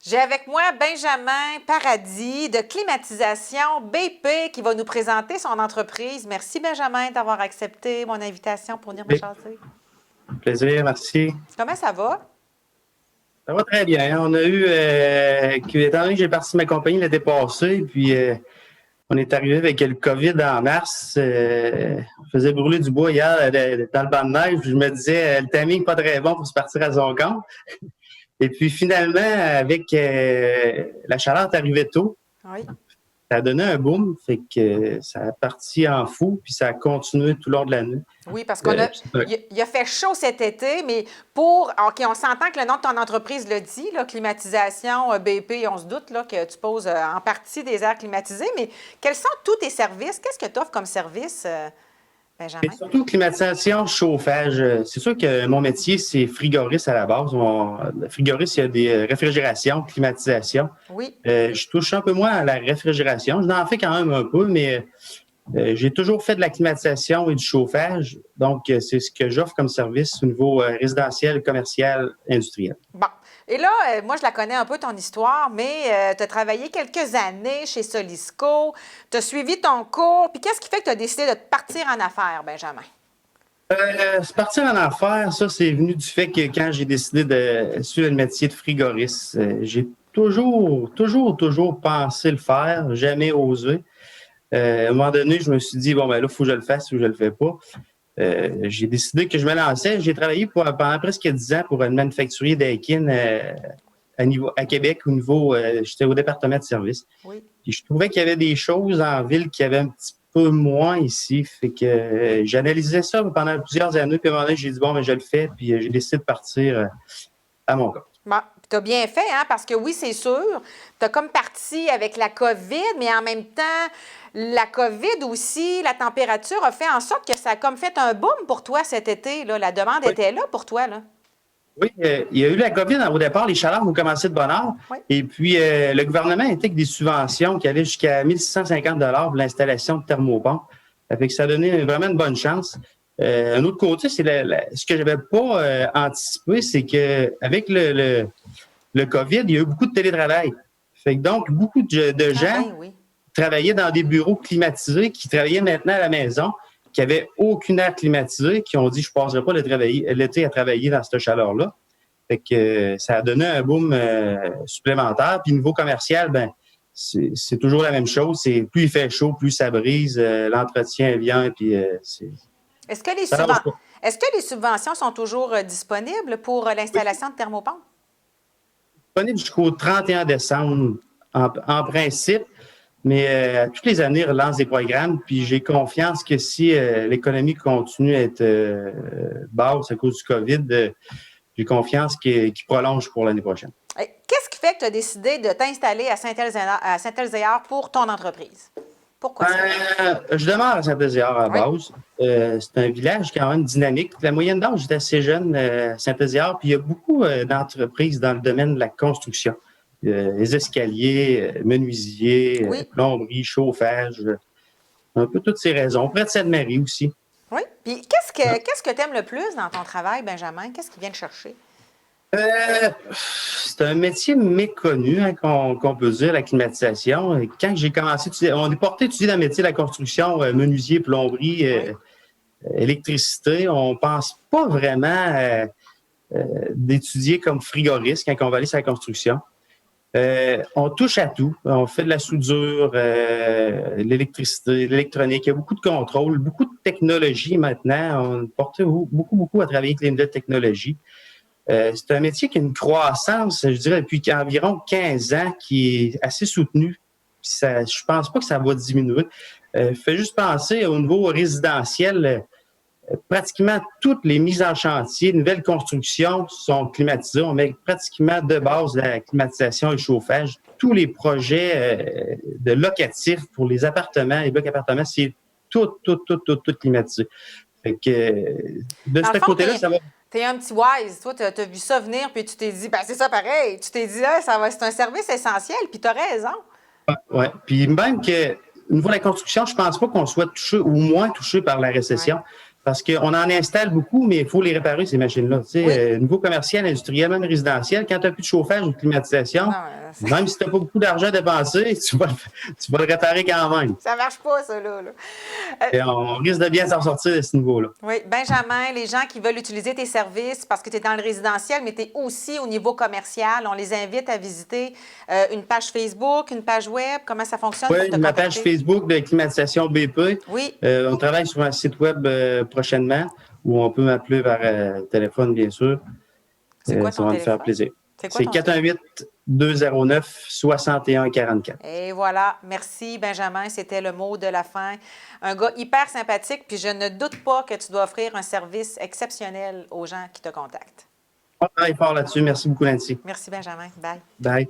J'ai avec moi Benjamin Paradis de Climatisation BP qui va nous présenter son entreprise. Merci Benjamin d'avoir accepté mon invitation pour venir me Oui, jaser. plaisir, merci. Comment ça va? Ça va très bien. On a eu, étant donné que j'ai parti de ma compagnie l'été passé, puis on est arrivé avec le COVID en mars. On faisait brûler du bois hier dans le banc de neige. Puis je me disais, le timing n'est pas très bon pour se partir à son compte. Et puis finalement, avec la chaleur est arrivée tôt, Oui. ça a donné un boom. Fait que ça a parti en fou, puis ça a continué tout le long de l'année. Oui, parce il a fait chaud cet été, mais OK, on s'entend que le nom de ton entreprise le dit, là, Climatisation BP, on se doute là, que tu poses en partie des airs climatisés, mais quels sont tous tes services? Qu'est-ce que tu offres comme service, Et Benjamin? surtout climatisation, chauffage. C'est sûr que mon métier, c'est frigoriste à la base. Le frigoriste, il y a des réfrigérations, climatisation. Oui. Je touche un peu moins à la réfrigération. Je n'en fais quand même un peu, mais j'ai toujours fait de la climatisation et du chauffage. Donc, c'est ce que j'offre comme service au niveau résidentiel, commercial, industriel. Bon. Et là, moi, je la connais un peu, ton histoire, mais tu as travaillé quelques années chez Solisco, tu as suivi ton cours, puis qu'est-ce qui fait que tu as décidé de te partir en affaires, Benjamin? Se partir en affaires, ça, c'est venu du fait que quand j'ai décidé de suivre le métier de frigoriste, j'ai toujours pensé le faire, jamais osé. À un moment donné, je me suis dit, bon, ben là, il faut que je le fasse ou je le fais pas. J'ai décidé que je me lançais. J'ai travaillé pendant presque 10 ans pour un manufacturier d'Aikin à Québec au niveau, j'étais au département de service. Oui. Puis je trouvais qu'il y avait des choses en ville qui avaient un petit peu moins ici. Fait que j'analysais ça pendant plusieurs années. Puis à un moment donné, j'ai dit, bon, ben je le fais. Puis j'ai décidé de partir à mon compte. Bon, tu as bien fait, hein, parce que oui, c'est sûr, tu as comme parti avec la COVID, mais en même temps, la COVID aussi, la température a fait en sorte que ça a comme fait un boom pour toi cet été. Là. La demande Oui. était là pour toi. Là. Oui, il y a eu la COVID au départ, les chaleurs ont commencé de bonne heure. Oui. Et puis, le gouvernement était avec des subventions qui allaient jusqu'à 1 650 $ pour l'installation de thermopompes. Ça fait que ça a donné vraiment une bonne chance. Un autre côté, c'est ce que je n'avais pas anticipé, c'est qu'avec le COVID, il y a eu beaucoup de télétravail. Fait que donc, beaucoup de Ah gens ben oui. travaillaient dans des bureaux climatisés, qui travaillaient maintenant à la maison, qui n'avaient aucune air climatisé, qui ont dit, je ne passerai pas l'été à travailler dans cette chaleur-là. Fait que ça a donné un boom supplémentaire. Puis niveau commercial, ben c'est toujours la même chose. C'est plus il fait chaud, plus ça brise, l'entretien vient, puis Est-ce que les ça lâche pas. Est-ce que les subventions sont toujours disponibles pour Oui, l'installation de thermopompes? disponible jusqu'au 31 décembre en principe, mais toutes les années, ils relancent des programmes. Puis j'ai confiance que si l'économie continue à être basse à cause du COVID, j'ai confiance qu'il prolonge pour l'année prochaine. Qu'est-ce qui fait que tu as décidé de t'installer à Saint-Elzéar pour ton entreprise? Pourquoi ça? Je demeure à Saint-Éziard à la Oui. base. C'est un village quand même dynamique. La moyenne d'âge est assez jeune à Saint-Éziard, puis il y a beaucoup d'entreprises dans le domaine de la construction. Les escaliers, menuisiers, Oui. plomberie, chauffage, un peu toutes ces raisons. Près de Sainte-Marie aussi. Oui. Puis qu'est-ce que tu aimes le plus dans ton travail, Benjamin? Qu'est-ce qui vient te chercher? C'est un métier méconnu, hein, qu'on peut dire, la climatisation. Quand j'ai commencé, on est porté à étudier dans le métier de la construction, menuisier, plomberie, Oui. électricité. On pense pas vraiment d'étudier comme frigoriste quand on va aller sur la construction. On touche à tout. On fait de la soudure, l'électricité, l'électronique. Il y a beaucoup de contrôle, beaucoup de technologie maintenant. On est porté beaucoup à travailler avec les nouvelles technologies. C'est un métier qui a une croissance, je dirais, depuis environ 15 ans, qui est assez soutenue. Ça, je pense pas que ça va diminuer. Fait juste penser au niveau résidentiel, pratiquement toutes les mises en chantier, nouvelles constructions sont climatisées. On met pratiquement de base la climatisation et le chauffage. Tous les projets de locatifs pour les appartements, les blocs appartements, c'est tout climatisé. Fait que de Dans le ce fond, côté-là, ça va. tu es un petit wise. Toi, tu as vu ça venir, puis tu t'es dit, ben c'est ça pareil. Tu t'es dit, ah, c'est un service essentiel, puis tu as raison. Oui. Puis même que, au niveau de la construction, je pense pas qu'on soit touché ou moins touché par la Ouais. récession. Parce qu'on en installe beaucoup, mais il faut les réparer, ces machines-là. Tu sais, niveau commercial, industriel, même résidentiel, quand tu n'as plus de chauffage ou de climatisation, même si tu n'as pas beaucoup d'argent à dépenser, tu vas le réparer quand même. Ça marche pas, ça, là. Et on risque de bien s'en sortir de ce niveau-là. Oui. Benjamin, les gens qui veulent utiliser tes services parce que tu es dans le résidentiel, mais tu es aussi au niveau commercial, on les invite à visiter une page Facebook, une page web. Comment ça fonctionne pour te Oui, ma contacter? page Facebook de climatisation BP. Oui. On travaille sur un site web prochainement où on peut m'appeler par téléphone, bien sûr. C'est quoi Ça ton va me faire téléphone? plaisir. C'est quoi C'est ton 418-209-6144. Et voilà. Merci, Benjamin. C'était le mot de la fin. Un gars hyper sympathique, puis je ne doute pas que tu dois offrir un service exceptionnel aux gens qui te contactent. On travaille fort là-dessus. Merci beaucoup, Nancy. Merci, Benjamin. Bye. Bye.